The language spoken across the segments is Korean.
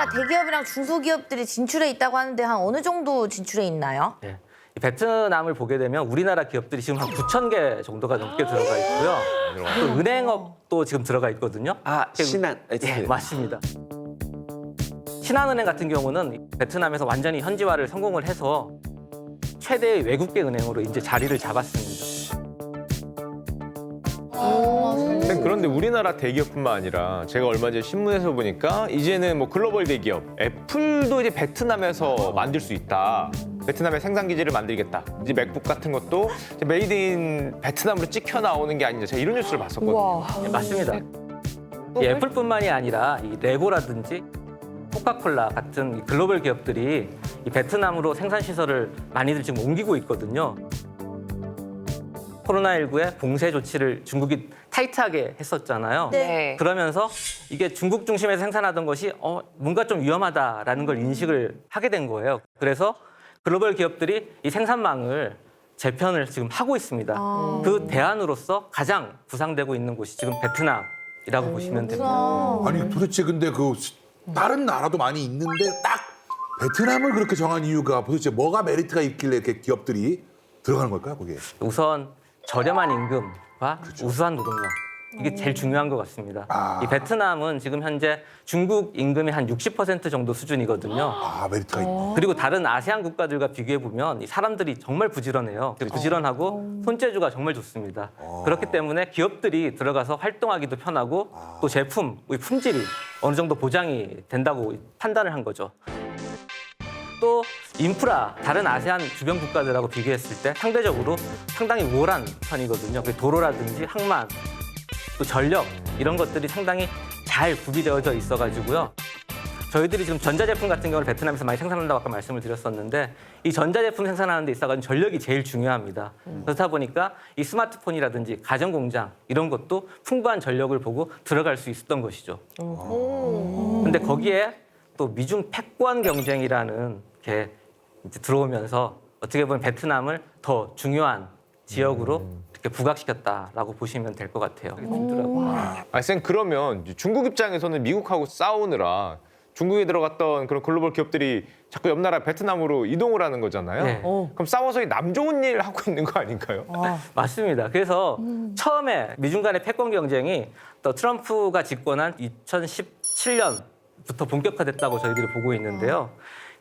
우리나라 대기업이랑 중소기업들이 진출해 있다고 하는데 한 어느 정도 진출해 있나요? 네. 이 베트남을 보게 되면 우리나라 기업들이 지금 한 9,000개 정도가 넘게 들어가 있고요. 또 은행업도 지금 들어가 있거든요. 신한. 예, 맞습니다. 신한은행 같은 경우는 베트남에서 완전히 현지화를 성공을 해서 최대의 외국계 은행으로 이제 자리를 잡았습니다. 그런데 우리나라 대기업뿐만 아니라 제가 얼마 전에 신문에서 보니까 이제는 뭐 글로벌 대기업 애플도 이제 베트남에서 만들 수 있다. 베트남에 생산 기지를 만들겠다. 이제 맥북 같은 것도 이제 메이드 인 베트남으로 찍혀 나오는 게 아니냐. 제가 이런 뉴스를 봤었거든요. 예, 맞습니다. 이 애플뿐만이 아니라 이 레고라든지 코카콜라 같은 이 글로벌 기업들이 이 베트남으로 생산 시설을 많이들 지금 옮기고 있거든요. 코로나19의 봉쇄 조치를 중국이 타이트하게 했었잖아요. 네. 그러면서 이게 중국 중심에서 생산하던 것이 뭔가 좀 위험하다라는 걸 인식을 하게 된 거예요. 그래서 글로벌 기업들이 이 생산망을 재편을 지금 하고 있습니다. 그 대안으로서 가장 부상되고 있는 곳이 지금 베트남이라고 보시면 됩니다. 아니 도대체 근데 그 다른 나라도 많이 있는데 딱 베트남을 그렇게 정한 이유가 도대체 뭐가 메리트가 있길래 이렇게 기업들이 들어가는 걸까요, 거기에? 우선 저렴한 임금과 우수한 노동력. 이게 제일 중요한 것 같습니다. 이 베트남은 지금 현재 중국 임금이 한 60% 정도 수준이거든요. 아, 메리트가 있네. 그리고 다른 아세안 국가들과 비교해 보면 이 사람들이 정말 부지런해요. 부지런하고 손재주가 정말 좋습니다. 그렇기 때문에 기업들이 들어가서 활동하기도 편하고 또 제품, 품질이 어느 정도 보장이 된다고 판단을 한 거죠. 또 인프라, 다른 아세안 주변 국가들하고 비교했을 때 상대적으로 상당히 우월한 편이거든요. 도로라든지 항만, 또 전력 이런 것들이 상당히 잘 구비되어져 있어가지고요. 저희들이 지금 전자제품 같은 경우를 베트남에서 많이 생산한다고 아까 말씀을 드렸었는데 이 전자제품 생산하는 데 있어가지고 전력이 제일 중요합니다. 그렇다 보니까 이 스마트폰이라든지 가전공장 이런 것도 풍부한 전력을 보고 들어갈 수 있었던 것이죠. 근데 거기에 또 미중 패권 경쟁이라는 게 이제 들어오면서 어떻게 보면 베트남을 더 중요한 지역으로 이렇게 부각시켰다라고 보시면 될 것 같아요. 쌤 그러면 중국 입장에서는 미국하고 싸우느라 중국에 들어갔던 그런 글로벌 기업들이 자꾸 옆 나라 베트남으로 이동을 하는 거잖아요. 네. 그럼 싸워서 남 좋은 일 하고 있는 거 아닌가요? 맞습니다. 그래서 처음에 미중 간의 패권 경쟁이 또 트럼프가 집권한 2017년부터 본격화됐다고 저희들이 보고 있는데요.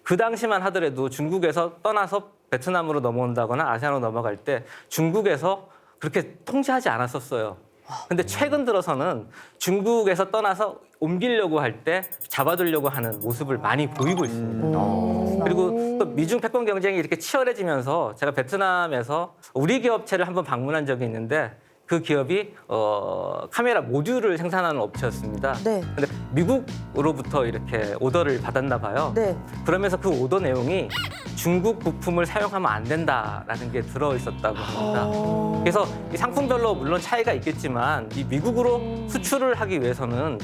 그 당시만 하더라도 중국에서 떠나서 베트남으로 넘어온다거나 아세안으로 넘어갈 때 중국에서 그렇게 통제하지 않았었어요. 근데 최근 들어서는 중국에서 떠나서 옮기려고 할 때 잡아두려고 하는 모습을 많이 보이고 있습니다. 그리고 또 미중 패권 경쟁이 이렇게 치열해지면서 제가 베트남에서 우리 기업체를 한번 방문한 적이 있는데 그 기업이 카메라 모듈을 생산하는 업체였습니다. 네. 근데 미국으로부터 이렇게 오더를 받았나 봐요. 네. 그러면서 그 오더 내용이 중국 부품을 사용하면 안 된다라는 게 들어 있었다고 합니다. 그래서 이 상품별로 물론 차이가 있겠지만 이 미국으로 수출을 하기 위해서는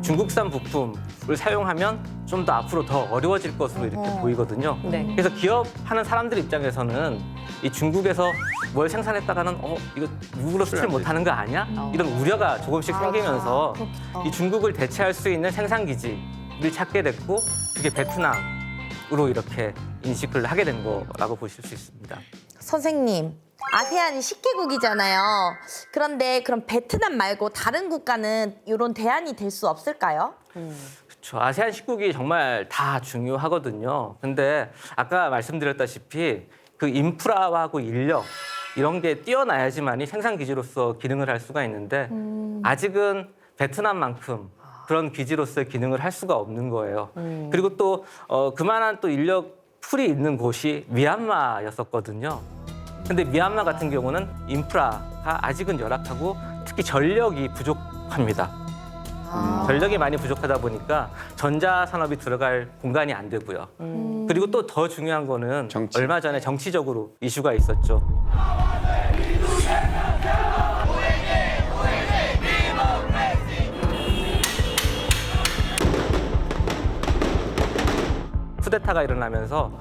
중국산 부품을 사용하면 좀 더 앞으로 더 어려워질 것으로 이렇게 보이거든요. 네. 그래서 기업하는 사람들 입장에서는 이 중국에서 뭘 생산했다가는 이거 미국으로 수출 못하는 거 아니야? 이런 우려가 조금씩 생기면서 이 중국을 대체할 수 있는 생산 기지를 찾게 됐고 그게 베트남으로 이렇게 인식을 하게 된 거라고 보실 수 있습니다. 선생님, 아세안이 10개국이잖아요. 그런데 그럼 베트남 말고 다른 국가는 이런 대안이 될 수 없을까요? 그렇죠. 아세안 10국이 정말 다 중요하거든요. 근데 아까 말씀드렸다시피 그 인프라하고 인력 이런 게 뛰어나야지만이 생산 기지로서 기능을 할 수가 있는데 아직은 베트남만큼 그런 기지로서의 기능을 할 수가 없는 거예요. 그리고 또 그만한 또 인력 풀이 있는 곳이 미얀마였었거든요. 근데 미얀마 같은 경우는 인프라가 아직은 열악하고 특히 전력이 부족합니다. 전력이 많이 부족하다 보니까 전자산업이 들어갈 공간이 안 되고요. 그리고 또 더 중요한 거는 정치. 얼마 전에 정치적으로 이슈가 있었죠. 쿠데타가 일어나면서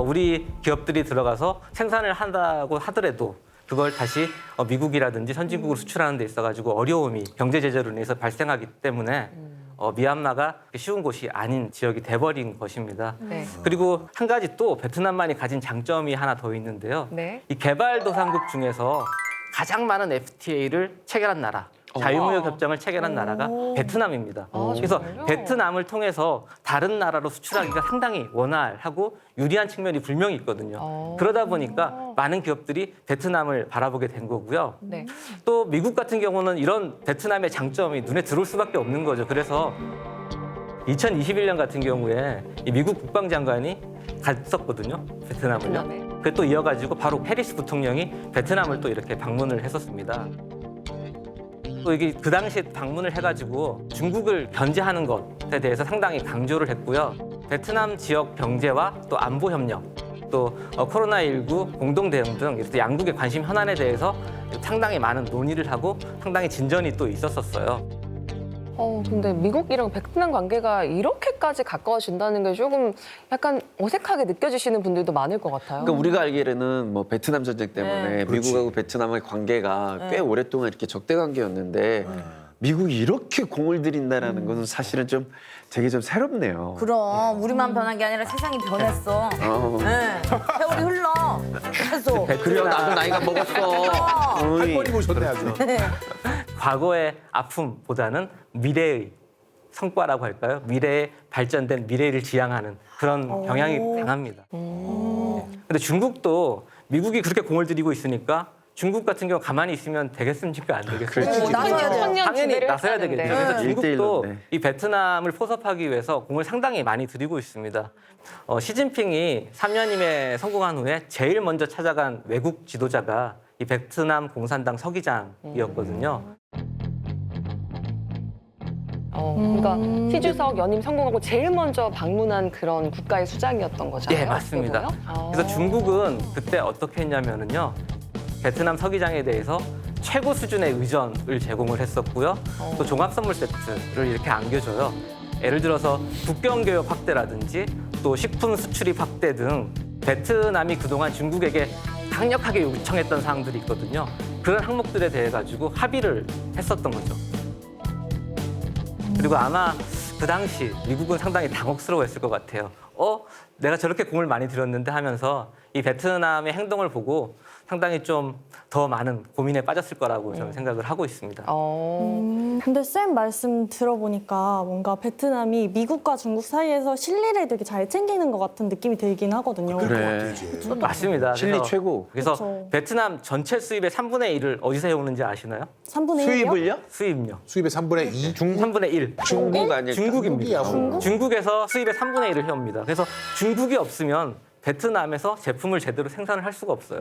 우리 기업들이 들어가서 생산을 한다고 하더라도 그걸 다시 미국이라든지 선진국으로 수출하는 데 있어가지고 어려움이 경제 제재로 인해서 발생하기 때문에 미얀마가 쉬운 곳이 아닌 지역이 돼버린 것입니다. 네. 그리고 한 가지 또 베트남만이 가진 장점이 하나 더 있는데요. 네. 이 개발도상국 중에서 가장 많은 FTA를 체결한 나라, 자유무역 협정을 체결한 나라가 베트남입니다. 그래서 정말요? 베트남을 통해서 다른 나라로 수출하기가 상당히 원활하고 유리한 측면이 분명히 있거든요. 그러다 보니까 많은 기업들이 베트남을 바라보게 된 거고요. 네. 또 미국 같은 경우는 이런 베트남의 장점이 눈에 들어올 수밖에 없는 거죠. 그래서 2021년 같은 경우에 이 미국 국방장관이 갔었거든요. 베트남을요. 베트남에. 그 또 이어가지고 바로 해리스 부통령이 베트남을 또 이렇게 방문을 했었습니다. 또 이게 그 당시에 방문을 해가지고 중국을 견제하는 것에 대해서 상당히 강조를 했고요. 베트남 지역 경제와 또 안보 협력, 또 코로나19 공동 대응 등 이렇게 양국의 관심 현안에 대해서 상당히 많은 논의를 하고 상당히 진전이 또 있었었어요. 근데 미국이랑 베트남 관계가 이렇게까지 가까워진다는 게 조금 약간 어색하게 느껴지시는 분들도 많을 것 같아요. 그러니까 우리가 알기로는 뭐 베트남 전쟁 때문에 그렇지. 미국하고 베트남의 관계가 꽤 오랫동안 이렇게 적대 관계였는데 미국이 이렇게 공을 들인다라는 것은 사실은 좀 되게 좀 새롭네요. 그럼 우리만 변한 게 아니라 세상이 변했어. 네. 세월이 흘러. 계속. 그래요, 나도 나이가 먹었어. 어이. 할머니 보셨네 아주. 과거의 아픔보다는 미래의 성과라고 할까요? 미래에 발전된 미래를 지향하는 그런 경향이 강합니다. 근데 중국도 미국이 그렇게 공을 들이고 있으니까 중국 같은 경우 가만히 있으면 되겠습니까? 안 되겠습니까? 나서야 당연히 지배를 나서야 했다는데. 되겠죠. 그래서 중국도 1대1로, 네. 이 베트남을 포섭하기 위해서 공을 상당히 많이 들이고 있습니다. 시진핑이 3년임에 성공한 후에 제일 먼저 찾아간 외국 지도자가 이 베트남 공산당 서기장이었거든요. 그러니까 시주석 연임 성공하고 제일 먼저 방문한 그런 국가의 수장이었던 거잖아요. 예, 맞습니다. 어떻게 보면? 그래서 중국은 그때 어떻게 했냐면은요. 베트남 서기장에 대해서 최고 수준의 의전을 제공을 했었고요. 또 종합 선물 세트를 이렇게 안겨줘요. 예를 들어서 국경 교역 확대라든지 또 식품 수출입 확대 등 베트남이 그동안 중국에게 강력하게 요청했던 사항들이 있거든요. 그런 항목들에 대해 가지고 합의를 했었던 거죠. 그리고 아마 그 당시 미국은 상당히 당혹스러워했을 것 같아요. 내가 저렇게 공을 많이 들였는데 하면서 이 베트남의 행동을 보고 상당히 좀 더 많은 고민에 빠졌을 거라고 저는 생각을 하고 있습니다. 근데 쌤 말씀 들어보니까 뭔가 베트남이 미국과 중국 사이에서 실리를 되게 잘 챙기는 것 같은 느낌이 들긴 하거든요. 그래. 맞습니다. 실리 그래서- 최고. 그래서 그쵸. 베트남 전체 수입의 3분의 1을 어디서 해오는지 아시나요? 3분의 1이요? 수입을요? 수입요. 수입의 3분의 2. 3분의 1. 중국 아닐까? 중국입니다. 중국이야, 중국에서 수입의 3분의 1을 해옵니다. 그래서 중국이 없으면 베트남에서 제품을 제대로 생산을 할 수가 없어요.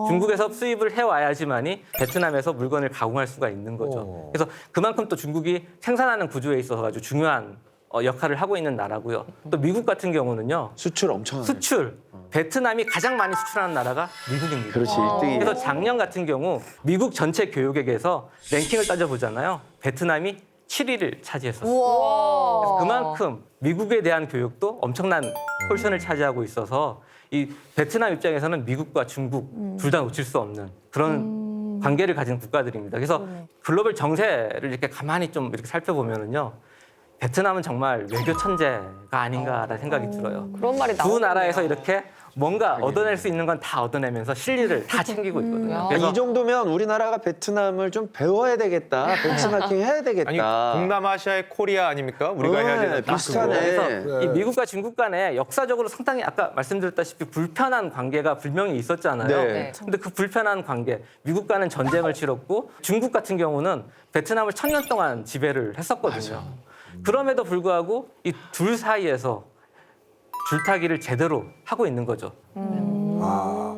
중국에서 수입을 해와야지만이 베트남에서 물건을 가공할 수가 있는 거죠. 그래서 그만큼 또 중국이 생산하는 구조에 있어서 아주 중요한 역할을 하고 있는 나라고요. 또 미국 같은 경우는요. 수출 엄청 하네. 수출. 베트남이 가장 많이 수출하는 나라가 미국입니다. 그렇지, 1등이에요. 그래서 작년 같은 경우 미국 전체 교육액에서 랭킹을 따져보잖아요. 베트남이 7위를 차지했었어요. 그래서 그만큼 미국에 대한 교육도 엄청난 포지션을 차지하고 있어서 이 베트남 입장에서는 미국과 중국 둘 다 놓칠 수 없는 그런 관계를 가진 국가들입니다. 그래서 글로벌 정세를 이렇게 가만히 좀 이렇게 살펴보면은요. 베트남은 정말 외교 천재가 아닌가라는 생각이 들어요. 그런 말이 두 나오네요. 나라에서 이렇게 뭔가 얻어낼 수 있는 건 다 얻어내면서 실리를 다 챙기고 있거든요. 그래서 이 정도면 우리나라가 베트남을 좀 배워야 되겠다. 벤치마킹 해야 되겠다. 아니 동남아시아의 코리아 아닙니까? 우리가 해야 되는 딱 비슷하네. 그거. 그래서 이 미국과 중국 간에 역사적으로 상당히 아까 말씀드렸다시피 불편한 관계가 분명히 있었잖아요. 네. 근데 그 불편한 관계, 미국과는 전쟁을 치렀고 중국 같은 경우는 베트남을 1000년 동안 지배를 했었거든요. 그럼에도 불구하고 이 둘 사이에서 줄타기를 제대로 하고 있는 거죠. 아.